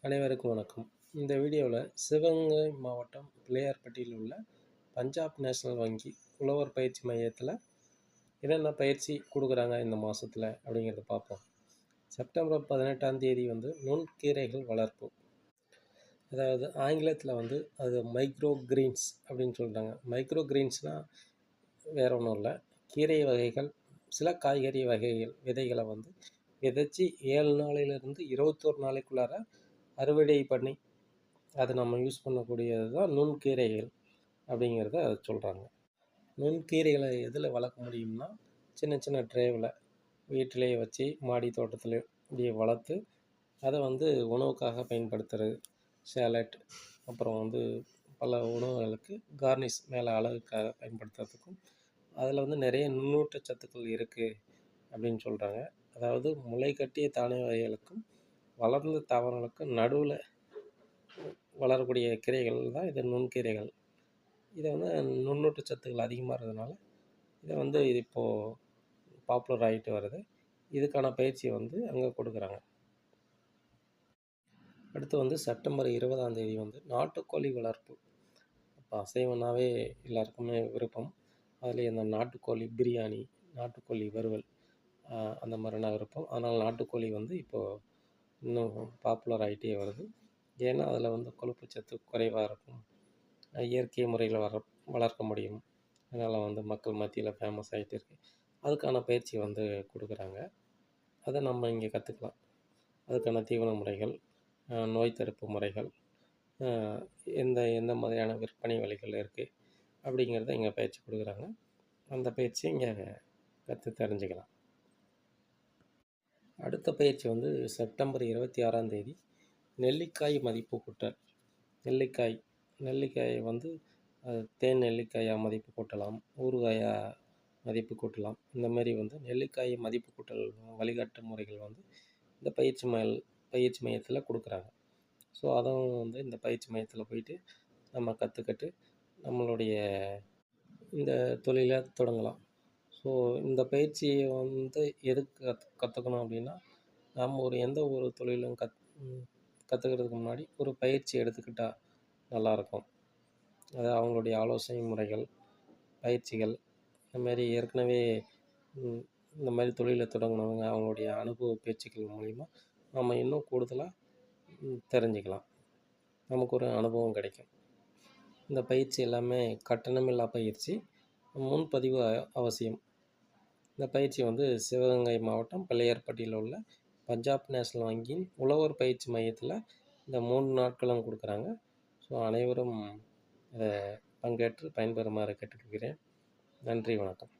அனைவருக்கும் வணக்கம். இந்த வீடியோவில் சிவகங்கை மாவட்டம் பிள்ளையார்பட்டியில் உள்ள பஞ்சாப் நேஷனல் வங்கி உழவர் பயிற்சி மையத்தில் என்னென்ன பயிற்சி கொடுக்குறாங்க இந்த மாதத்தில் அப்படிங்கிறத பார்ப்போம். செப்டம்பர் 18ஆம் தேதி நுண்கீரைகள் வளர்ப்பு, அதாவது ஆங்கிலத்தில் அது மைக்ரோ கிரீன்ஸ் அப்படின்னு சொல்கிறாங்க. மைக்ரோ கிரீன்ஸ்னால் வேற ஒன்றும் இல்லை, கீரை வகைகள், சில காய்கறி வகைகள் விதைகளை விதைச்சி 7 நாளிலிருந்து 21 நாளைக்குள்ளார அறுவடை பண்ணி அதை நம்ம யூஸ் பண்ணக்கூடியது தான் நுண்கீரைகள் அப்படிங்கிறத சொல்கிறாங்க. நுண்கீரைகளை எதில் வளர்க்க முடியும்னா, சின்ன சின்ன ட்ரேவில் வீட்டிலேயே வச்சு மாடி தோட்டத்தில் இப்படியே வளர்த்து அதை உணவுக்காக பயன்படுத்துகிறது. சேலட், அப்புறம் பல உணவுகளுக்கு கார்னிஷ் மேலே அழகுக்காக பயன்படுத்துறதுக்கும் அதில் நிறைய நுண்ணூட்டச்சத்துக்கள் இருக்குது அப்படின்னு சொல்கிறாங்க. அதாவது முளை கட்டிய தானிய வகைகளுக்கும் வளர்ந்த தாவரங்களுக்கும் நடுவில் வளரக்கூடிய கீரைகள் தான் இது நுண்கீரைகள். இதை நுண்ணூட்டச்சத்துக்கள் அதிகமாக இருக்கிறதுனால இதை இது இப்போது பாப்புலர் ஆகிட்டு வருது. இதுக்கான பயிற்சி அங்கே கொடுக்குறாங்க. அடுத்து செப்டம்பர் 20ஆம் தேதி நாட்டுக்கோழி வளர்ப்பு. இப்போ அசைவனாவே எல்லாருக்குமே விருப்பம். அதில் இந்த நாட்டுக்கோழி பிரியாணி, நாட்டுக்கோழி வறுவல் அந்த மாதிரினா விருப்பம். அதனால் நாட்டுக்கோழி இப்போது இன்னும் பாப்புலர் ஆகிட்டே வருது. ஏன்னா அதில் கொழுப்பு சத்து குறைவாக இருக்கும், இயற்கை முறையில் வளர்க்க முடியும். அதனால் மக்கள் மத்தியில் ஃபேமஸ் ஆகிட்டு இருக்குது. அதுக்கான பயிற்சி கொடுக்குறாங்க. அதை நம்ம இங்கே கற்றுக்கலாம். அதுக்கான தீவன முறைகள், நோய் தடுப்பு முறைகள், எந்த மாதிரியான விற்பனை வழிகள் இருக்குது அப்படிங்கிறத இங்கே பயிற்சி கொடுக்குறாங்க. அந்த பயிற்சி இங்கே கற்று தெரிஞ்சுக்கலாம். அடுத்த பயிற்சி செப்டம்பர் 26ஆம் தேதி நெல்லிக்காய் மதிப்பு கூட்டல். நெல்லிக்காயை தேன் நெல்லிக்காயாக மதிப்பு கூட்டலாம், ஊறுகாயாக மதிப்பு கூட்டலாம். இந்த மாதிரி நெல்லிக்காய் மதிப்பு கூட்டல் வழிகாட்டு முறைகள் இந்த பயிற்சி மையத்தில் கொடுக்குறாங்க. ஸோ அதுவும் இந்த பயிற்சி மையத்தில் போயிட்டு நம்ம கற்றுக்கிட்டு நம்மளுடைய இந்த தொழிலை தொடங்கலாம். ஸோ இந்த பயிற்சியை எதுக்கு கற்றுக்கணும் அப்படின்னா, நாம் எந்த ஒரு தொழிலும் கற்றுக்கிறதுக்கு முன்னாடி ஒரு பயிற்சி எடுத்துக்கிட்டால் நல்லாயிருக்கும். அது அவங்களுடைய ஆலோசனை முறைகள், பயிற்சிகள், இந்தமாரி ஏற்கனவே இந்த மாதிரி தொழிலை தொடங்கினவங்க அவங்களுடைய அனுபவ பேச்சுக்கள் மூலிமா நம்ம இன்னும் கூடுதலாக தெரிஞ்சுக்கலாம். நமக்கு ஒரு அனுபவம் கிடைக்கும். இந்த பயிற்சி எல்லாமே கட்டணமில்லா பயிற்சி, முன்பதிவு அவசியம். இந்த பயிற்சி சிவகங்கை மாவட்டம் பிள்ளையார்பட்டியில் உள்ள பஞ்சாப் நேஷனல் வங்கியின் உழவர் பயிற்சி மையத்தில் இந்த 3 நாட்களும் கொடுக்குறாங்க. ஸோ அனைவரும் இதை பங்கேற்று பயன்பெறுமாறு கேட்டுக்கொள்கிறேன். நன்றி, வணக்கம்.